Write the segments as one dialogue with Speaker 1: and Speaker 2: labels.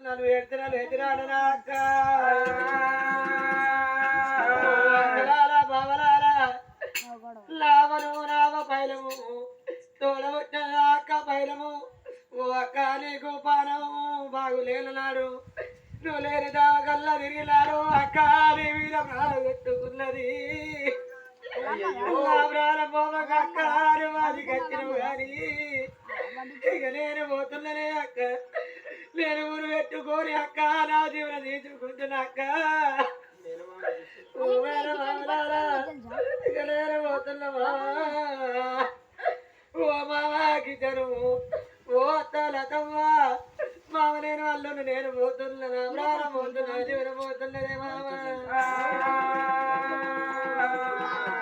Speaker 1: నన్ను ఎడుతున్నాను ఎదురాడనా అక్క బావలారా లావను నావ పైలము తోడబుట్టిన అక్క పైలము ఓ అక్క నీకు పానము బాగులేనాడు నువ్వు లేని దావగల్లా తిరిగినాడు అక్క నీ మీద ప్రాణం పెట్టుకున్నది ప్రాణం పోమక అక్క అది కట్టినవు కానీ ఇక నేను పోతున్ననే అక్క నేను ఊరు పెట్టుకోని అక్క నా జీవన తీసుకుంటున్నా అక్క ఇక నేను పోతున్నమా ఓ మామాకి జరువు ఓ తలతమ్మ మామ నేను అల్లును నేను పోతున్నా ప్రాణం పోతున్నా జీవన పోతున్నదే మామ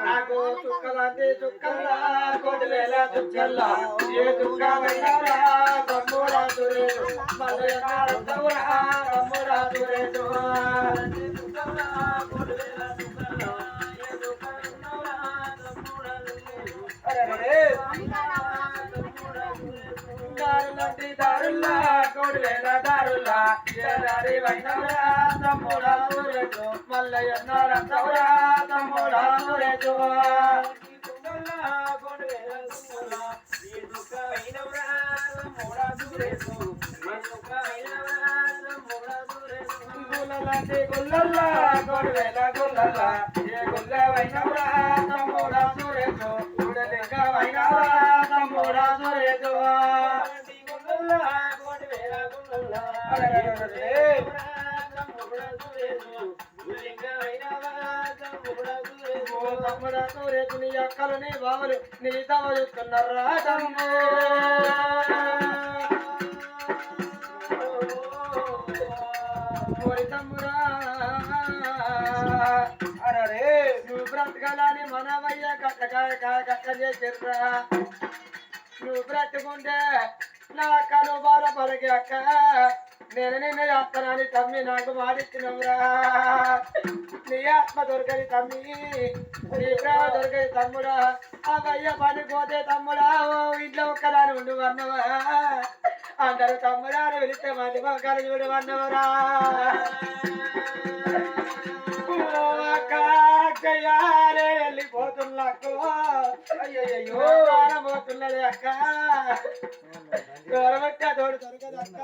Speaker 1: నాకు చుక్కలంటే చుక్కల్లా కొడువేల చుక్కల్లా ఏ చుక్కమైనరా తమ్ముడా దురేడు మల్లయ్య తమ్ముడా తమ్ముడా దురేడు చుక్కల్లా కొడువేల చుక్కల్లా ఏ చుక్కమైనరా తమ్ముడా దురేడు అరే దారులంటి దారుల్లా కొడువేల దారుల్లా ఏ దారి వైనరా తమ్ముడా దురేడు మల్లయ్య తమ్ముడా తమ్ముడా దురేడు గుల్లల్లా గొడవేల గుల్లల్లా ఏ గుల్లవైనవరా తమ్ముడా సురేజు గుడలింగ వైనవరా తమ్ముడా సురేజు గుల్లల్లా గొడవేల గుల్లల్లా తమ్ముడా సురేజు గుడలింగ వైనవరా తమ్ముడా సురేజు తమ్ముడా సురేజు నీ అక్కలు నీ బావలు నీ తమ చెప్తున్నారా తమ్ము అరే నువ్వు బ్రతకాలని మనవయ్య కట్ట చేసిర్రా నువ్వు బ్రతుకుంటే నా అక్క నువ్వు బాధపడకి అక్క నేను నిన్ను చేస్తానని తమ్మి నాకు మాటిచ్చినవురా నీ ఆత్మ దొరకని తమ్మి నీ ప్రేమ దొరకని తమ్ముడా ఆ అయ్య పడిపోతే తమ్ముడా ఓ ఇంట్లో ఒక్కదాని ఉండు అన్నవా అందరు తమ్ముడా అని వెళితే మంది మొక్కలు చూడు అన్నవరా వెళ్ళిపోతున్నకు అయ్యో పోతున్నది అక్క దొరబట్ట తోడు దొరకదు అక్క